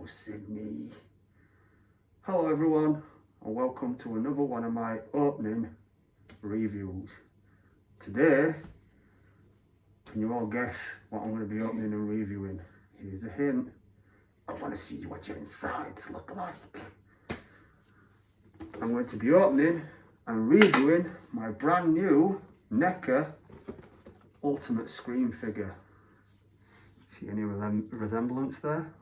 Sydney. Hello everyone, and welcome to another one of my opening reviews. Today, can you all guess what I'm going to be opening and reviewing? Here's a hint. I want to see what your insides look like. I'm going to be opening and reviewing my brand new NECA Ultimate Scream figure. See any resemblance there?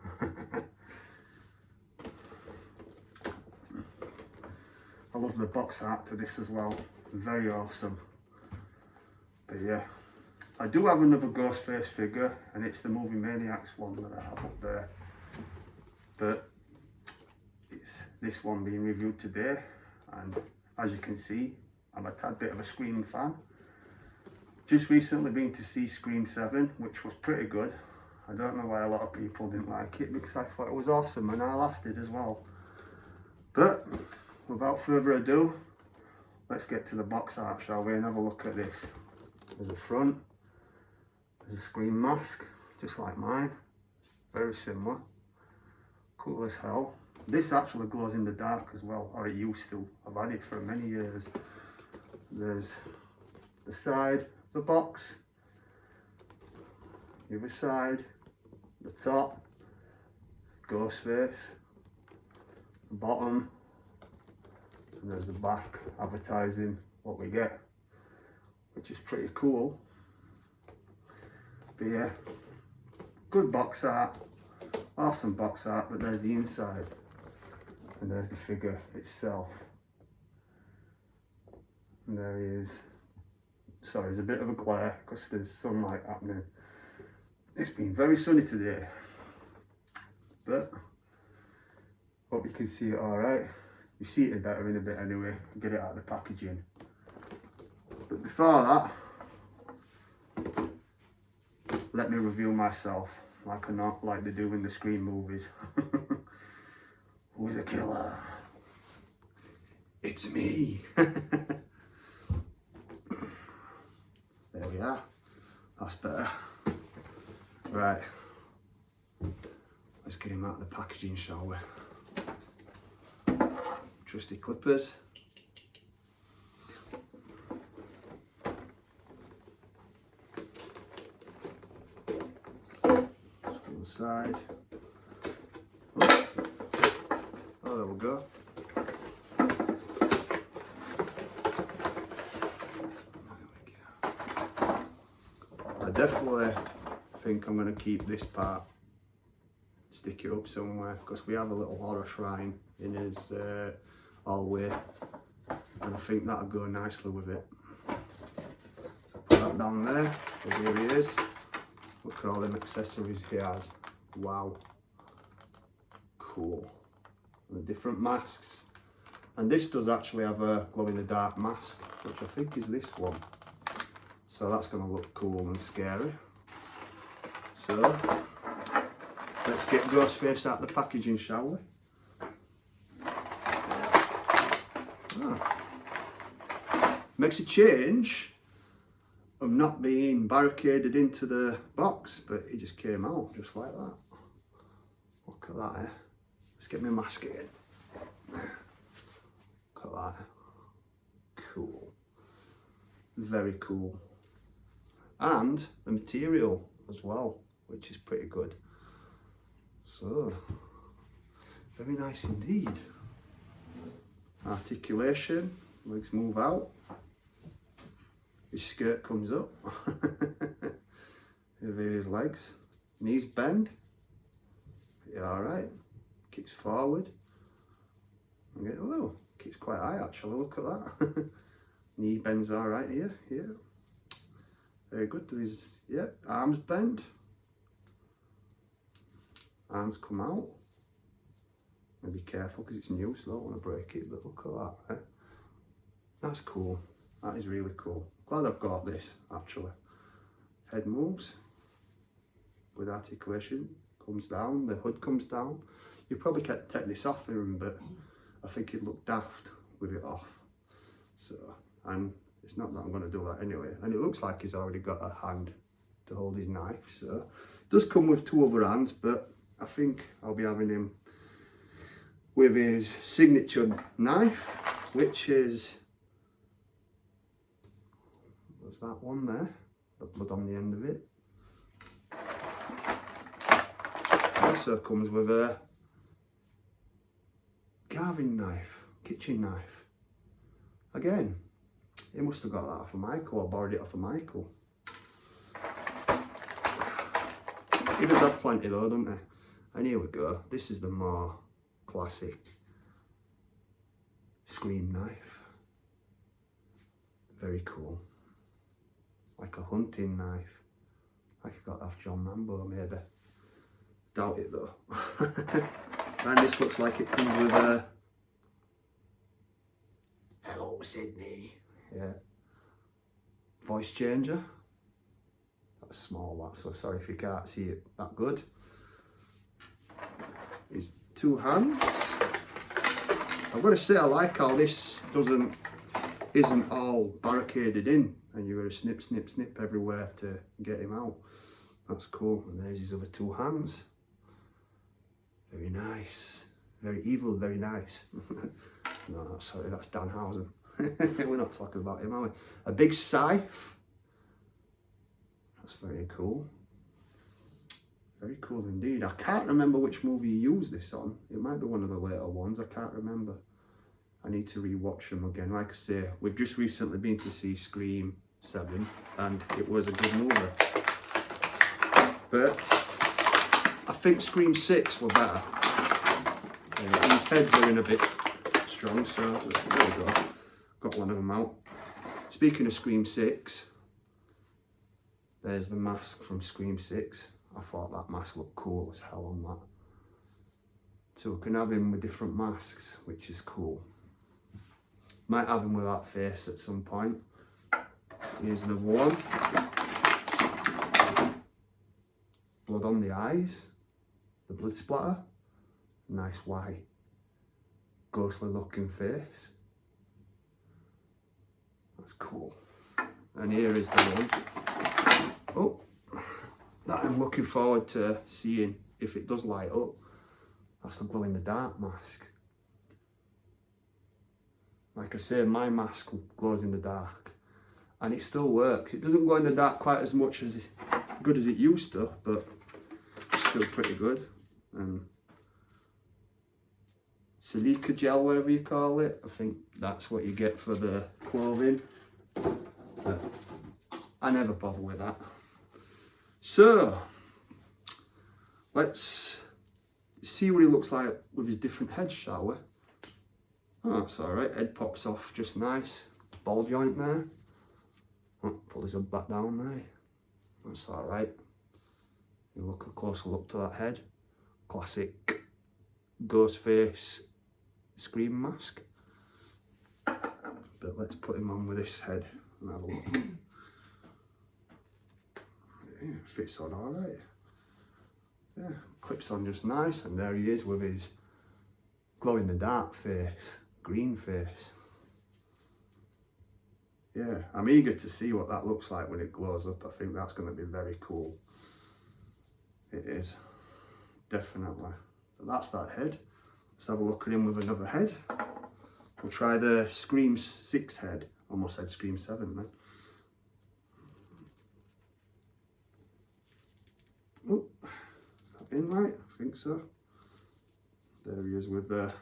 I love the box art to this as well, very awesome. But yeah, I do have another Ghostface figure, and it's the Movie Maniacs one that I have up there. But it's this one being reviewed today, and as you can see, I'm a tad bit of a Scream fan. Just recently been to see Scream 7, which was pretty good. I don't know why a lot of people didn't like it, because I thought it was awesome and I lasted as well. But without further ado, let's get to the box art, shall we, and have a look at this. There's a front, there's a Scream mask, just like mine, very similar, cool as hell. This actually glows in the dark as well, or it used to. I've had it for many years. There's the side of the box, the other side, the top, Ghostface, the bottom, and there's the back advertising what we get, which is pretty cool. But yeah, good box art, awesome box art. But there's the inside, and there's the figure itself, and there he is. Sorry, there's a bit of a glare because there's sunlight happening. It's been very sunny today, but hope you can see it all right. You see it better in a bit anyway. Get it out of the packaging. But before that, let me reveal myself like they do in the Scream movies. Who's the killer? It's me. There we are. That's better. Right. Let's get him out of the packaging, shall we? Trusty clippers. From the side. Oh, there we go. I definitely think I'm going to keep this part, stick it up somewhere, because we have a little horror shrine in his hallway, and I think that'll go nicely with it. So put that down there, and here he is. Look at all them accessories he has. Wow, cool. And the different masks, and this does actually have a glow in the dark mask, which I think is this one, so that's going to look cool and scary. So let's get Ghostface out of the packaging, shall we? Makes a change of not being barricaded into the box, but he just came out just like that. Look at that, eh? Let's get my mask again. Look at that. Cool. Very cool. And the material as well, which is pretty good. So, very nice indeed. Articulation, legs move out. His skirt comes up. Here his legs. Knees bend. Yeah, alright. Kicks forward. Oh, kicks quite high actually, look at that. Knee bends alright here, yeah. Very good. His, yeah, arms bend. Arms come out. And be careful because it's new, so I don't want to break it, but look at that. Eh? That's cool. That is really cool. Glad I've got this actually. Head moves with articulation, comes down, the hood comes down. You probably can't take this off him, but I think it'd look daft with it off. So, and it's not that I'm going to do that anyway. And it looks like he's already got a hand to hold his knife, so it does come with two other hands, but I think I'll be having him with his signature knife, which is, what's that one there? The blood on the end of it. Also comes with a carving knife, kitchen knife. Again, he must have got that off of Michael or borrowed it off of Michael. He does have plenty though, doesn't he? And here we go. This is the more classic Scream knife. Very cool. Like a hunting knife. Like I got off John Rambo maybe. Doubt it though. And this looks like it comes with a "Hello Sydney." Yeah. Voice changer. That's small that, so sorry if you can't see it that good. His two hands. I've got to say I like how this isn't all barricaded in and you've got to snip, snip, snip everywhere to get him out. That's cool. And there's his other two hands. Very nice. Very evil, very nice. No, sorry, that's Danhausen. We're not talking about him, are we? A big scythe. That's very cool. Very cool indeed. I can't remember which movie he used this on. It might be one of the later ones. I can't remember. I need to rewatch them again. Like I say, we've just recently been to see Scream 7 and it was a good movie. But I think Scream 6 were better. These heads are in a bit strong, so there we go. Got one of them out. Speaking of Scream 6, there's the mask from Scream 6. I thought that mask looked cool as hell on that. So we can have him with different masks, which is cool. Might have him with that face at some point. Here's another one. Blood on the eyes. The blood splatter. Nice white, ghostly looking face. That's cool. And here is the one. Oh, that I'm looking forward to seeing if it does light up. That's the glow in the dark mask. Like I say, my mask glows in the dark and it still works. It doesn't glow in the dark quite as much as good as it used to, but it's still pretty good. And silica gel, whatever you call it, I think that's what you get for the clothing. But I never bother with that. So let's see what he looks like with his different heads, shall we? Oh, that's alright, head pops off just nice. Ball joint there. Oh, pull his head back down there. That's alright. You look a closer look to that head. Classic ghost face Scream mask. But let's put him on with this head and have a look. Yeah, fits on alright. Yeah, clips on just nice, and there he is with his glow in the dark face, green face. Yeah, I'm eager to see what that looks like when it glows up. I think that's going to be very cool. It is, definitely. But that's that head. Let's have a look at him with another head. We'll try the Scream 6 head. Almost said Scream 7 then. Oh, is that in right? I think so. There he is with the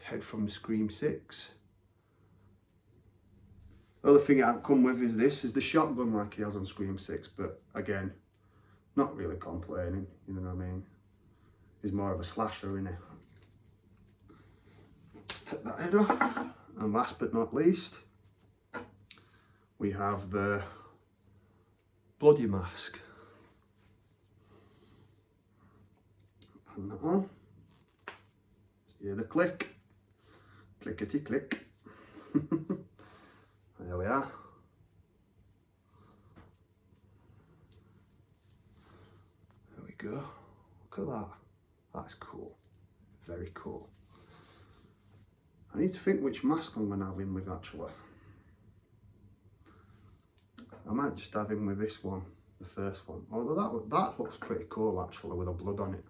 head from Scream 6. The other thing I've come with is this, is the shotgun like he has on Scream 6, but again, not really complaining, you know what I mean? He's more of a slasher, isn't he? Take that head off, and last but not least, we have the bloody mask. Put that on. Hear the click. Clickety click. There we are. There we go. Look at that. That's cool. Very cool. I need to think which mask I'm going to have him with actually. I might just have him with this one. the first one. Although that looks pretty cool actually, with the blood on it.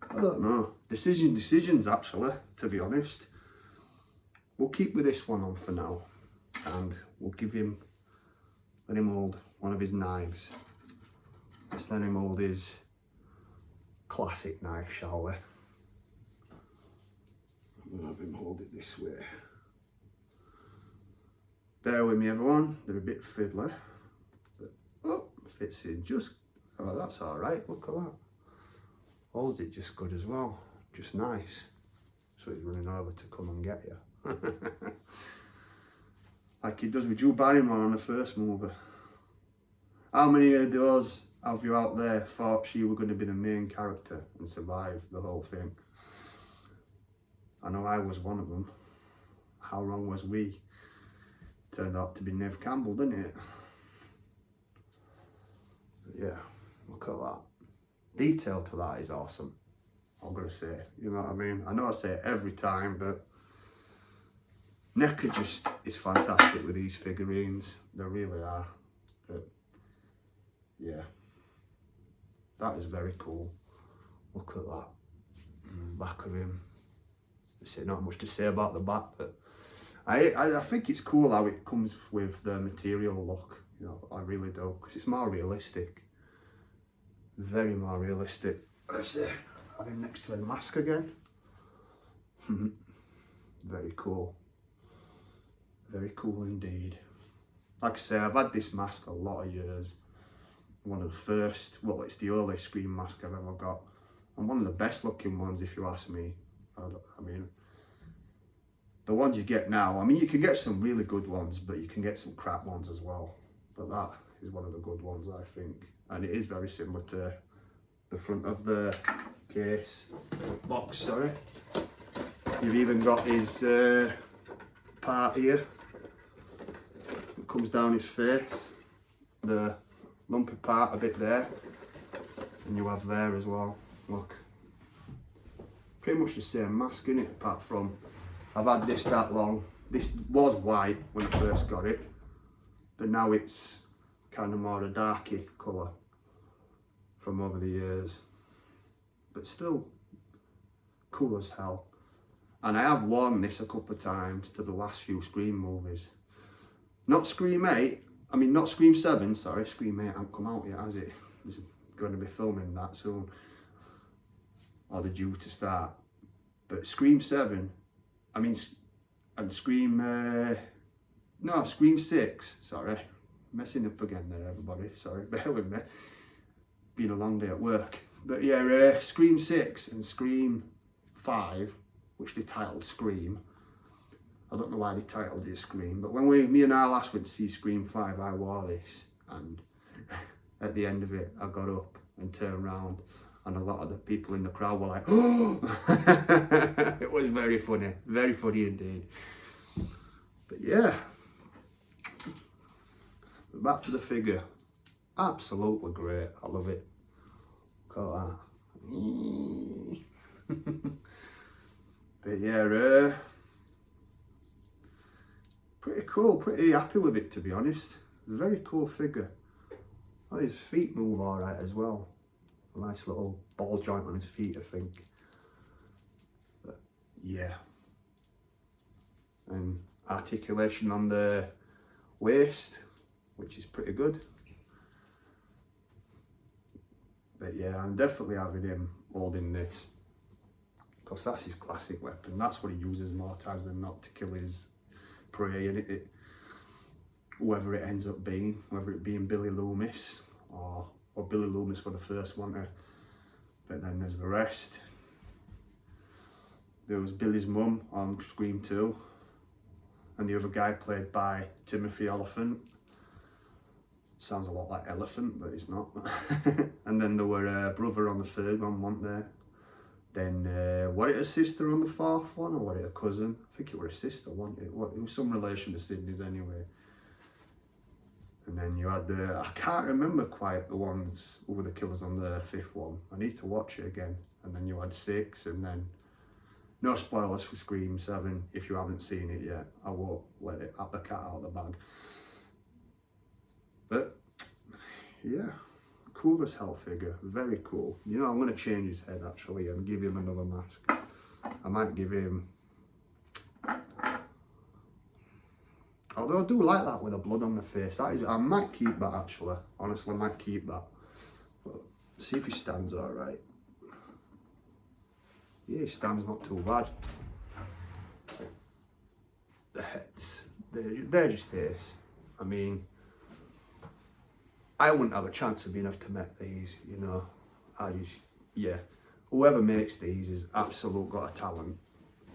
I don't know. Decisions actually, to be honest. We'll keep with this one on for now, and we'll let him hold one of his knives. Let's let him hold his classic knife, shall we? We'll have him hold it this way. Bear with me, everyone. They're a bit fiddly, but oh, fits in just. Oh, that's all right. Look at that. Holds it just good as well. Just nice. So he's running over to come and get you. Like he does with Drew Barrymore on the first movie. How many of those have you out there thought she were going to be the main character and survive the whole thing? I know I was one of them. How wrong was we? Turned out to be Neve Campbell, didn't it? But yeah, look at that. Detail to that is awesome. I'm gonna say, you know what I mean? I know I say it every time, but NECA just is fantastic with these figurines. They really are. But yeah, that is very cool. Look at that. Back of him. There's not much to say about the back, but I think it's cool how it comes with the material look. You know, I really do, because it's more realistic. Very more realistic. Let's see. Have him next to a mask again. Very cool. Very cool indeed. Like I say, I've had this mask a lot of years. One of the first, well, it's the early Scream mask I've ever got. And one of the best looking ones, if you ask me. I mean, the ones you get now, I mean, you can get some really good ones, but you can get some crap ones as well. But that is one of the good ones, I think. And it is very similar to the front of the box, sorry. You've even got his part here that comes down his face, the lumpy part a bit there, and you have there as well. Look, pretty much the same mask, innit? Apart from I've had this that long. This was white when I first got it, but now it's kind of more a darky colour from over the years, but still cool as hell. And I have worn this a couple of times to the last few Scream movies. Not Scream 8, I mean not Scream 7, sorry, Scream 8 hasn't come out yet, has it? There's going to be filming that soon, or they're due to start. But Scream 7, I mean, and Scream 6, sorry. Messing up again there, everybody, sorry, bear with me. Been a long day at work. But yeah, Scream 6 and Scream 5, which they titled Scream. I don't know why they titled it Scream, but when me and our last went to see Scream 5, I wore this, and at the end of it, I got up and turned around, and a lot of the people in the crowd were like, oh! It was very funny indeed. But yeah, back to the figure. Absolutely great, I love it. Look at that. But yeah, pretty cool, pretty happy with it, to be honest. Very cool figure. Oh, his feet move alright as well. A nice little ball joint on his feet, I think. But yeah. And articulation on the waist, which is pretty good. But yeah, I'm definitely having him holding this, because that's his classic weapon. That's what he uses more times than not to kill his prey, and whoever it ends up being, whether it being Billy Loomis or Billy Loomis for the first one, but then there's the rest. There was Billy's mum on Scream 2, and the other guy played by Timothy Olyphant. Sounds a lot like elephant, but it's not. And then there were a brother on the third one, weren't there? Then, was it a sister on the fourth one, or was it a cousin? I think it was a sister, wasn't it? It was some relation to Sydney's anyway. And then you had I can't remember quite the ones who were the killers on the fifth one. I need to watch it again. And then you had 6, and then, no spoilers for Scream 7 if you haven't seen it yet. I won't let the cat out of the bag. But yeah, cool as hell figure, very cool. You know, I'm going to change his head actually and give him another mask. I might give him, although I do like that with the blood on the face. That is, I might keep that actually. Honestly, I might keep that. But see if he stands all right. Yeah, he stands not too bad. The heads, they're just this. I mean, I wouldn't have a chance of being enough to make these, you know. Yeah. Whoever makes these is absolute got a talent.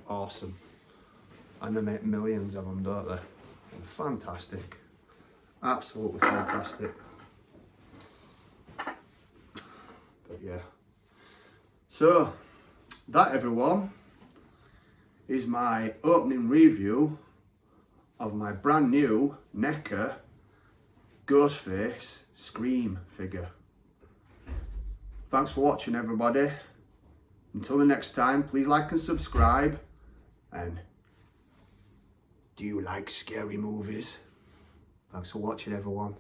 Awesome. And they make millions of them, don't they? And fantastic. Absolutely fantastic. But yeah. So, that everyone is my opening review of my brand new NECA Ghostface Scream figure. Thanks for watching, everybody. Until the next time, please like and subscribe. And do you like scary movies? Thanks for watching, everyone.